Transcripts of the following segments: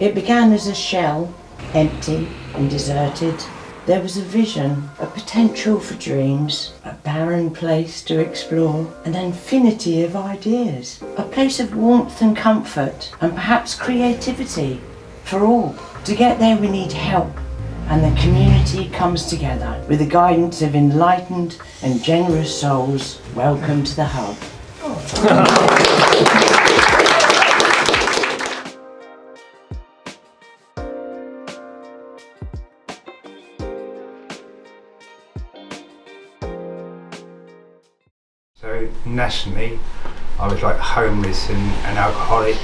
It began as a shell, empty and deserted. There was a vision, a potential for dreams, a barren place to explore, an infinity of ideas, a place of warmth and comfort, and perhaps creativity for all. To get there we need help, and the community comes together with the guidance of enlightened and generous souls. Welcome to the Hub. So nationally, I was like homeless and alcoholic,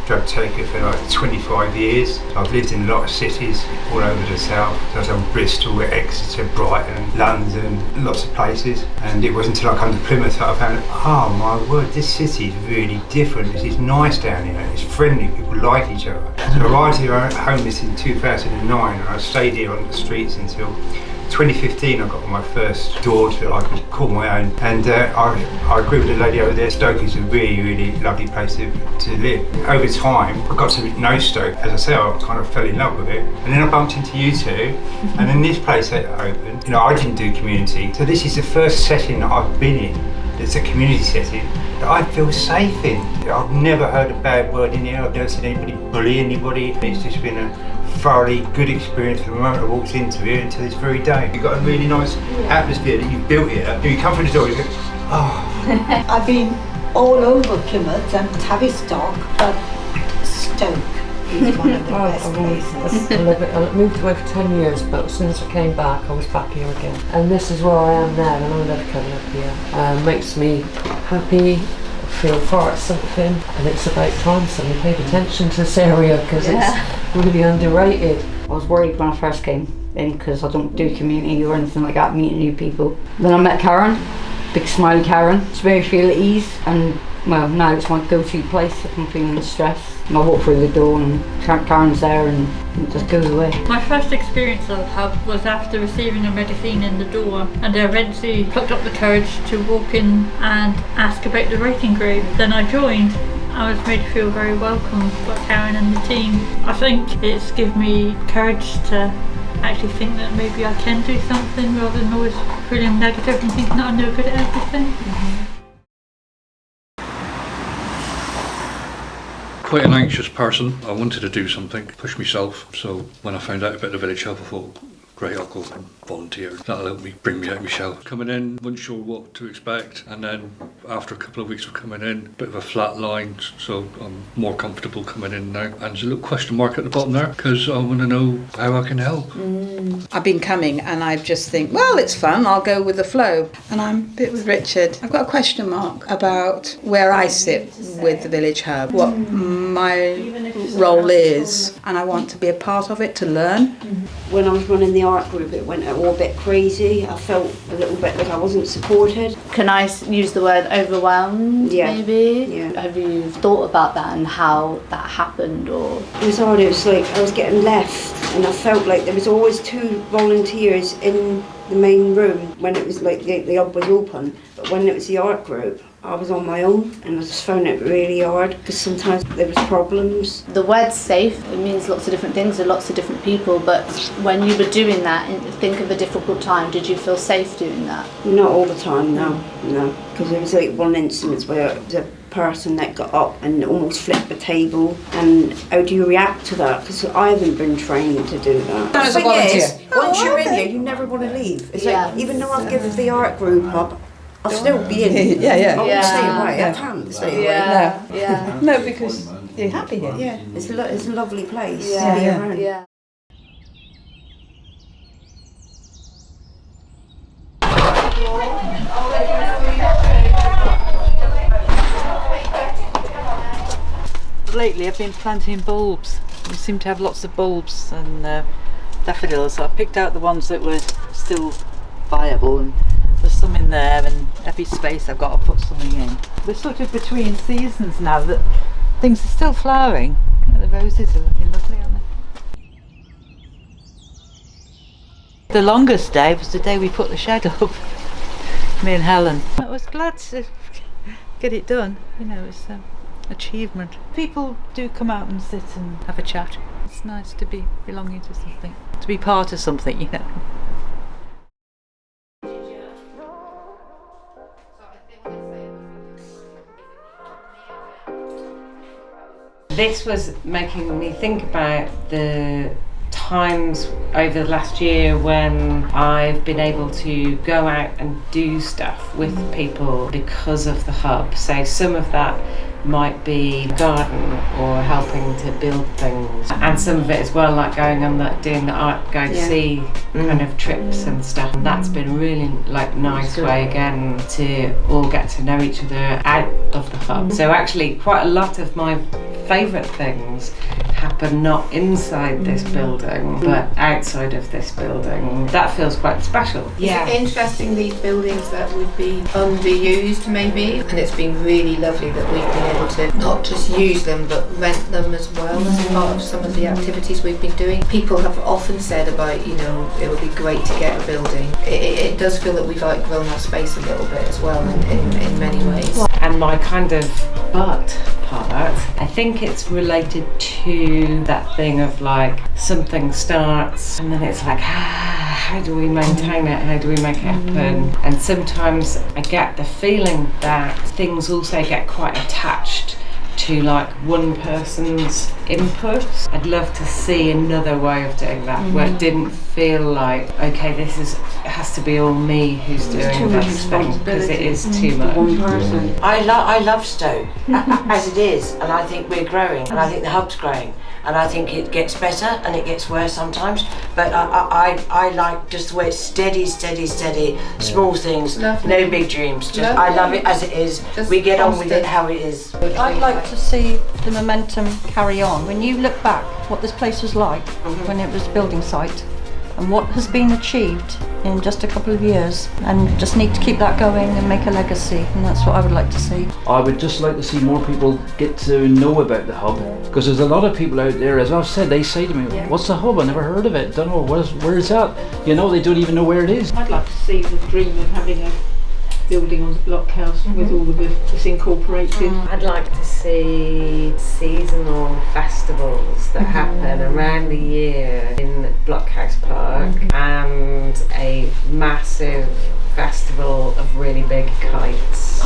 drug taker for like 25 years. I've lived in a lot of cities all over the south. So I was in Bristol, Exeter, Brighton, London, lots of places. And it wasn't until I come to Plymouth that I found, oh my word, this city is really different. This is nice down here, it's friendly, people like each other. So I arrived here homeless in 2009 and I stayed here on the streets until 2015. I got my first daughter I could call my own, and I agree with the lady over there. Stoke is a really, really lovely place to live. Over time, I got to know Stoke. As I say, I kind of fell in love with it, and then I bumped into you two, and then this place that opened. You know, I didn't do community, so this is the first setting that I've been in. It's a community setting that I feel safe in. I've never heard a bad word in here. I've never seen anybody bully anybody. It's just been a thoroughly good experience from the moment I walked into here until this very day. You've got a really nice atmosphere that you've built here. You come through the door, you go, oh. I've been all over Plymouth and Tavistock, but Stoke is one of the best places. I love it. I moved away for 10 years, but as soon as I came back, I was back here again. And this is where I am now, and I love coming up here. Makes me happy. Feel part of something, and it's about time somebody paid attention to this area because it's really underrated. I was worried when I first came in because I don't do community or anything like that, meeting new people. Then I met Karen, big smiley Karen. She made me feel at ease, and well, now it's my go-to place if I'm feeling stressed. I walk through the door and Karen's there and it just goes away. My first experience of Hub was after receiving a medicine in the door, and I eventually plucked up the courage to walk in and ask about the writing group. Then I joined. I was made to feel very welcome by Karen and the team. I think it's given me courage to actually think that maybe I can do something rather than always feeling negative and thinking that I'm no good at everything. Quite an anxious person. I wanted to do something, push myself. So when I found out about the Village Hub, I thought, great, I'll go and volunteer. That'll help me bring me out of my shell. Coming in, wasn't sure what to expect, and then after a couple of weeks of coming in, a bit of a flat line, so I'm more comfortable coming in now. And there's a little question mark at the bottom there, because I want to know how I can help. I've been coming and I just think, well, it's fun, I'll go with the flow. And I'm a bit with Richard. I've got a question mark about where I sit with the Village Hub, what my role is, and I want to be a part of it to learn. When I was running the art group, it went all a bit crazy. I felt a little bit like I wasn't supported. Can I use the word overwhelmed, maybe? Yeah. Have you thought about that and how that happened? Or it was hard. It was like I was getting left, and I felt like there was always two volunteers in the main room when it was like the hub was open. But when it was the art group, I was on my own, and I just found it really hard because sometimes there was problems. The word safe, it means lots of different things to lots of different people, but when you were doing that, and think of a difficult time, did you feel safe doing that? Not all the time, no. Because there was like one instance where the person that got up and almost flipped the table, and how do you react to that? Because I haven't been trained to do that. As a volunteer. Once you're in here, you never want to leave. It's like, even though I've given the art group up, I'll still be in. Yeah. I won't stay away. I can't stay away. Yeah. No, because you're happy here. Yeah, it's a lovely place Yeah. to be around. Yeah. Lately I've been planting bulbs. We seem to have lots of bulbs and daffodils. So I picked out the ones that were still viable, and there's some in there, and every space I've got to put something in. We're sort of between seasons now that things are still flowering. The roses are looking lovely, aren't they? The longest day was the day we put the shed up, me and Helen. I was glad to get it done, you know. achievement. People do come out and sit and have a chat. It's nice to be belonging to something, to be part of something, you know. This was making me think about the times over the last year when I've been able to go out and do stuff with people because of the hub. So some of that might be garden or helping to build things, and some of it as well, like going on that, doing the art, go to see kind of trips and stuff. And that's been really like nice way again to all get to know each other out of the hub. So actually quite a lot of my favourite things happen not inside this building but outside of this building. That feels quite special. Yeah. It's interesting, these buildings that would be underused maybe, and it's been really lovely that we've been able to not just use them but rent them as well as part of some of the activities we've been doing. People have often said about, you know, it would be great to get a building. It does feel that we've outgrown our space a little bit as well in many ways. And my kind of art part, I think it's related to that thing of like something starts and then it's like, how do we maintain it? How do we make it happen? And sometimes I get the feeling that things also get quite attached to like one person's input. I'd love to see another way of doing that where it didn't feel like, okay, it has to be all me who's doing this thing, because it is too much. One person. I love Stoke as it is, and I think we're growing, and I think the hub's growing, and I think it gets better and it gets worse sometimes, but I like just the way it's steady, small things, no big dreams, just I love it as it is. Just we get on with it how it is. I'd like to see the momentum carry on. When you look back what this place was like when it was a building site and what has been achieved in just a couple of years, and just need to keep that going and make a legacy, and that's what I would like to see. I would just like to see more people get to know about the hub, because there's a lot of people out there, as I've said, they say to me, what's the hub? I never heard of it, don't know, where is that? You know, they don't even know where it is. I'd like to see the dream of having a building on the blockhouse with all of this incorporated. I'd like to see seasonal festivals that happen around the year in Blockhouse Park, and a massive festival of really big kites.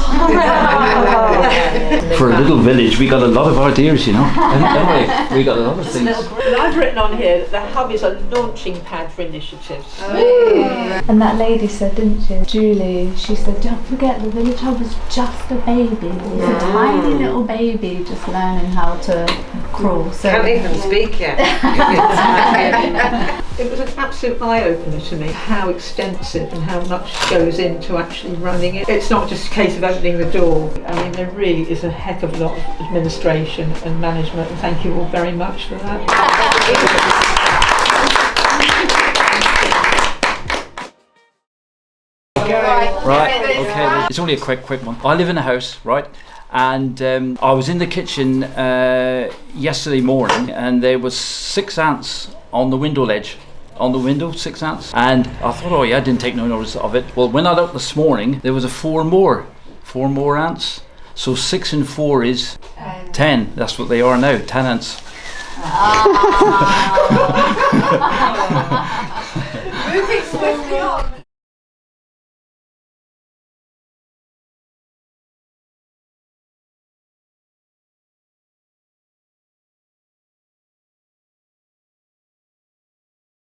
For a little village, we got a lot of ideas, you know, haven't we? We got a lot of things. I've written on here that the hub is a launching pad for initiatives. And that lady said, didn't she, Julie, she said, don't forget the village hub is just a baby. It's a tiny little baby just learning how to crawl. So can't even speak yet. It was an absolute eye-opener to me how extensive and how much goes into actually running it. It's not just a case of opening the door. I mean, there really is a heck of a lot of administration and management, and thank you all very much for that. Right, okay, it's only a quick one. I live in a house, right? And I was in the kitchen yesterday morning, and there was 6 ants on the window ledge. On the window, 6 ants. And I thought, oh yeah, I didn't take no notice of it. Well, when I looked this morning, there was 4 more ants. So 6 and 4 is 10. That's what they are now, 10 ants. Moving swiftly on.